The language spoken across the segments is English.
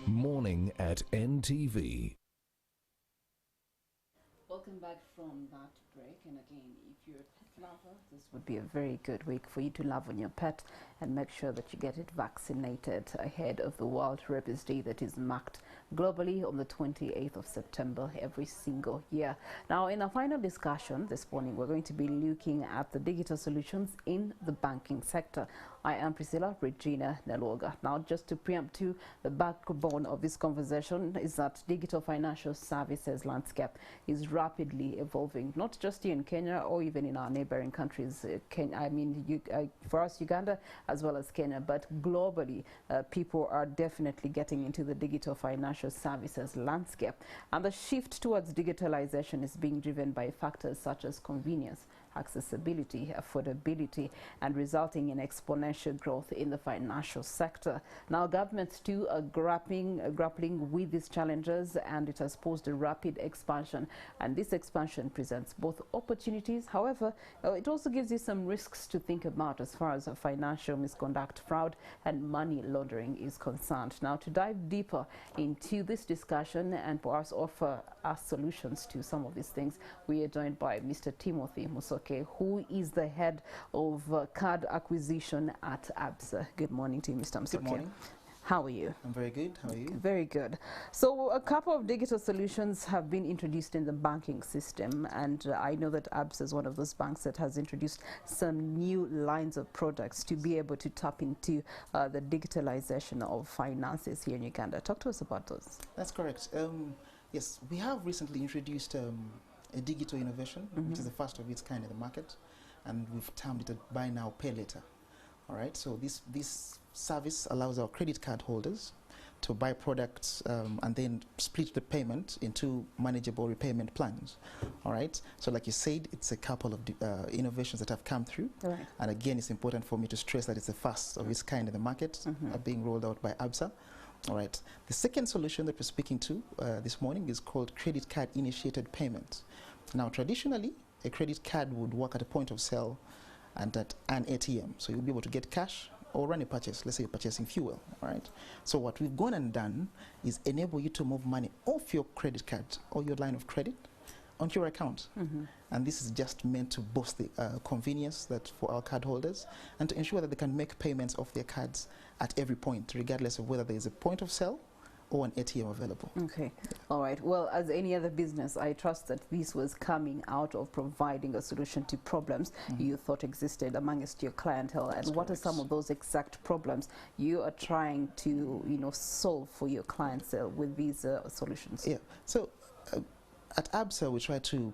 Morning at NTV. Welcome back from that break. And again, if you're a pet lover, this would be a very good week for you to love on your pet and make sure that you get it vaccinated ahead of the World Rabies Day that is marked globally on the 28th of September every single year. Now, in our final discussion this morning, we're going to be looking at the digital solutions in the banking sector. I am Priscilla Regina Neloga. Now, just to preempt to the backbone of this conversation is that digital financial services landscape is rapidly evolving, not just here in Kenya or even in our neighboring countries. For us, Uganda, as well as Kenya, but globally, people are definitely getting into the digital financial services landscape. And the shift towards digitalization is being driven by factors such as convenience, accessibility, affordability, and resulting in exponential growth in the financial sector. Now, governments too are grappling with these challenges, and it has posed a rapid expansion. And this expansion presents both opportunities. However, it also gives you some risks to think about as far as financial misconduct, fraud, and money laundering is concerned. Now, to dive deeper into this discussion and for us offer us solutions to some of these things, we are joined by Mr. Timothy Musoke, who is the head of card acquisition at Absa. Good morning to you, Mr. Musoke. Good morning. How are you? I'm very good. How are you? Very good. So a couple of digital solutions have been introduced in the banking system, and I know that Absa is one of those banks that has introduced some new lines of products to be able to tap into the digitalization of finances here in Uganda. Talk to us about those. That's correct. Yes, we have recently introduced a digital innovation, which is the first of its kind in the market, and we've termed it a buy now, pay later. All right, so this service allows our credit card holders to buy products and then split the payment into manageable repayment plans. All right, so like you said, it's a couple of innovations that have come through. Right. And again, it's important for me to stress that it's the first of its kind in the market, being rolled out by Absa. All right, the second solution that we're speaking to this morning is called credit card initiated payment. Now, traditionally, a credit card would work at a point of sale and at an ATM. So you'll be able to get cash or run a purchase. Let's say you're purchasing fuel, all right? So what we've gone and done is enable you to move money off your credit card or your line of credit onto your account. And this is just meant to boost the convenience that for our card holders and to ensure that they can make payments off their cards at every point, regardless of whether there is a point of sale or an ATM available. Okay, all right. Well, as any other business, I trust that this was coming out of providing a solution to problems you thought existed amongst your clientele. And what are some of those exact problems you are trying to, solve for your clients with these solutions? Yeah. So at Absa, we try to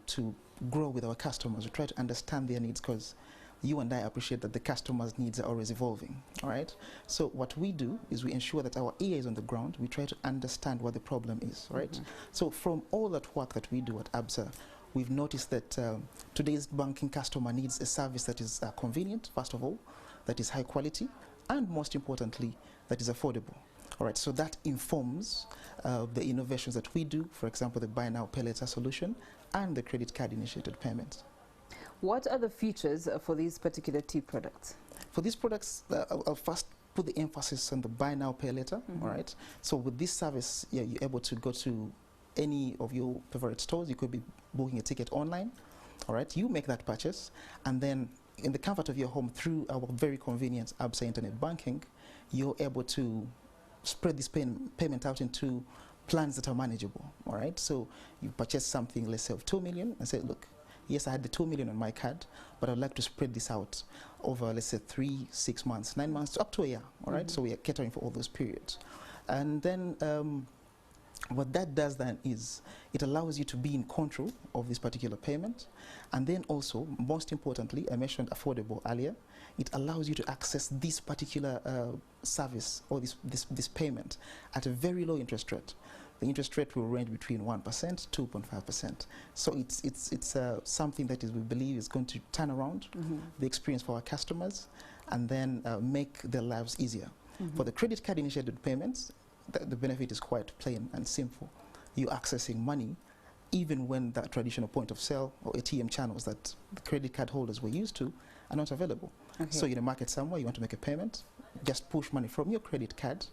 grow with our customers. We try to understand their needs, because you and I appreciate that the customer's needs are always evolving, all right? So what we do is we ensure that our ear is on the ground. We try to understand what the problem is, right? So from all that work that we do at Absa, we've noticed that today's banking customer needs a service that is convenient, first of all, that is high quality, and most importantly, that is affordable. All right, so that informs the innovations that we do, for example, the buy now, pay later solution and the credit card initiated payments. What are the features for these particular two products? For these products, I'll first put the emphasis on the buy now, pay later, all right? So with this service, you're able to go to any of your favorite stores. You could be booking a ticket online, all right? You make that purchase, and then in the comfort of your home through our very convenient Absa internet banking, you're able to spread this payment out into plans that are manageable, all right? So you purchase something, let's say of 2 million, and say, look, yes, I had the 2 million on my card, but I'd like to spread this out over, let's say, 3, 6 months, 9 months, up to a year, all right? So we are catering for all those periods. And then what that does then is it allows you to be in control of this particular payment. And then also, most importantly, I mentioned affordable earlier, it allows you to access this particular service or this payment at a very low interest rate. The interest rate will range between 1% to 2.5%. So it's something that we believe is going to turn around the experience for our customers and then make their lives easier. For the credit card initiated payments, the benefit is quite plain and simple. You're accessing money even when the traditional point of sale or ATM channels that the credit card holders were used to are not available. So in a market somewhere, you want to make a payment, just push money from your credit card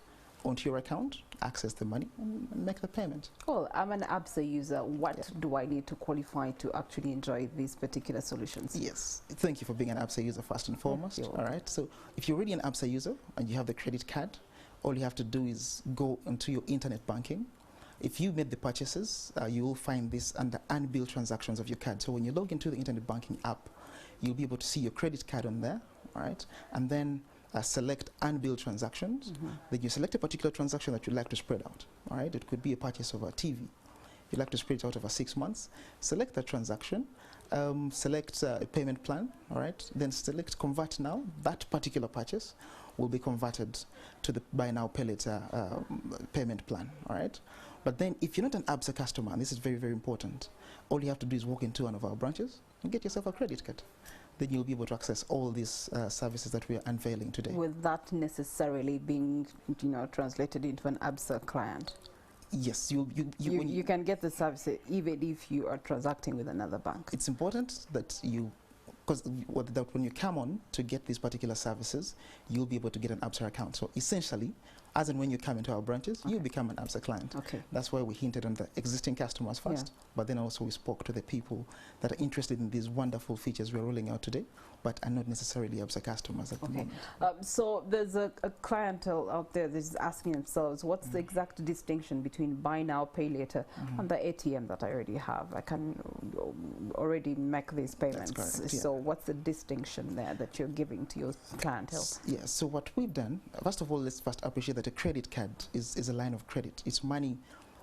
onto your account, access the money, and make the payment. Cool. I'm an Absa user. What do I need to qualify to actually enjoy these particular solutions? Yes. Thank you for being an Absa user first and foremost. All right. So if you're already an Absa user and you have the credit card, all you have to do is go into your internet banking. If you made the purchases, you will find this under unbilled transactions of your card. So when you log into the internet banking app, you'll be able to see your credit card on there, all right? And then select unbilled transactions. Then you select a particular transaction that you'd like to spread out, all right? It could be a purchase of a TV. You'd like to spread it out over 6 months. Select that transaction, select a payment plan, all right? Then select convert now. That particular purchase will be converted to the buy now, pay later payment plan, all right? But then if you're not an Absa customer, and this is very, very important, all you have to do is walk into one of our branches and get yourself a credit card. Then you'll be able to access all these services that we are unveiling today. Without necessarily being, translated into an Absa client? Yes, you can get the service even if you are transacting with another bank. It's important that because when you come on to get these particular services, you'll be able to get an Absa account. So essentially, as and when you come into our branches, you become an Absa client. Okay. That's why we hinted on the existing customers first, but then also we spoke to the people that are interested in these wonderful features we're rolling out today, but are not necessarily Absa customers at the moment. So there's a clientele out there that is asking themselves, what's the exact distinction between buy now, pay later and the ATM that I already have? I can already make these payments. That's correct, so what's the distinction there that you're giving to your clientele? Yeah, so what we've done, first of all, let's first appreciate that a credit card is a line of credit. It's money.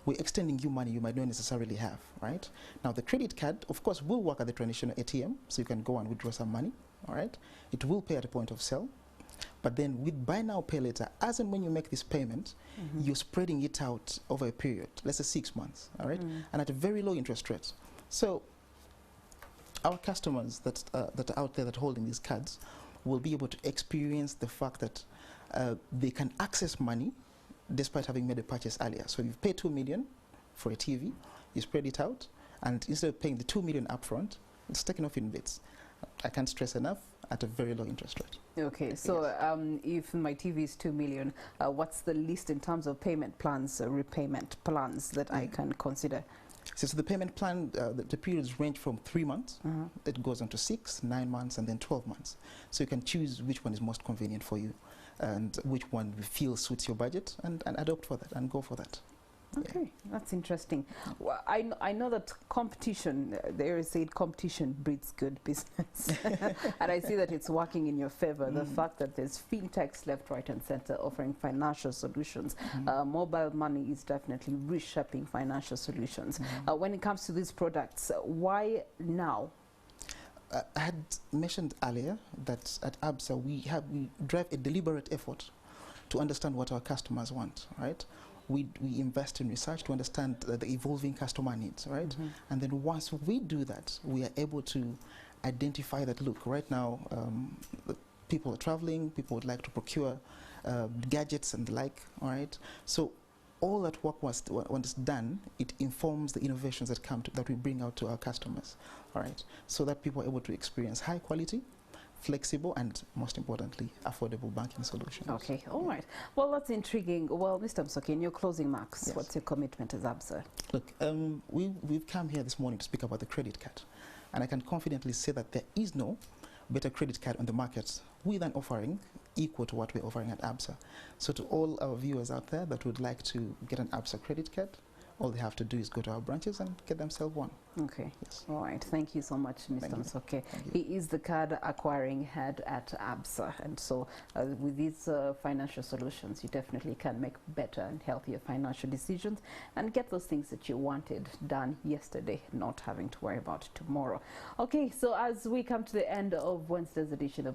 We're extending you money you might not necessarily have, right? Now, the credit card, of course, will work at the traditional ATM, so you can go and withdraw some money, all right? It will pay at a point of sale. But then with buy now, pay later, as and when you make this payment, you're spreading it out over a period, let's say 6 months, all right? And at a very low interest rate. So our customers that are out there that are holding these cards will be able to experience the fact that they can access money despite having made a purchase earlier. So you've paid 2 million for a TV, you spread it out, and instead of paying the 2 million upfront, it's taken off in bits. I can't stress enough, at a very low interest rate. Okay, so if my TV is 2 million, what's the list in terms of payment plans, repayment plans that I can consider? So the payment plan, the periods range from 3 months, it goes on to 6, 9 months, and then 12 months. So you can choose which one is most convenient for you and which one you feel suits your budget and adopt for that and go for that. Okay, that's interesting. Well, I know that competition, they always say competition breeds good business. And I see that it's working in your favor. The fact that there's fintechs left, right and center offering financial solutions. Mobile money is definitely reshaping financial solutions. When it comes to these products, why now? I had mentioned earlier that at Absa we drive a deliberate effort to understand what our customers want, right? We invest in research to understand the evolving customer needs, right? And then once we do that, we are able to identify that, look, right now, people are traveling, people would like to procure gadgets and the like, all right? So all that work when it's done, it informs the innovations that we bring out to our customers, all right? So that people are able to experience high quality, flexible and, most importantly, affordable banking solutions. Okay, all right. Well, that's intriguing. Well, Mr. Musoke, in your closing marks, what's your commitment as Absa? Look, we've come here this morning to speak about the credit card, and I can confidently say that there is no better credit card on the market with an offering equal to what we're offering at Absa. So to all our viewers out there that would like to get an Absa credit card, all they have to do is go to our branches and get themselves one. Okay. Yes. All right. Thank you so much, Mr. Musoke. He is the card acquiring head at Absa. And so with these financial solutions, you definitely can make better and healthier financial decisions and get those things that you wanted done yesterday, not having to worry about tomorrow. Okay. So as we come to the end of Wednesday's edition of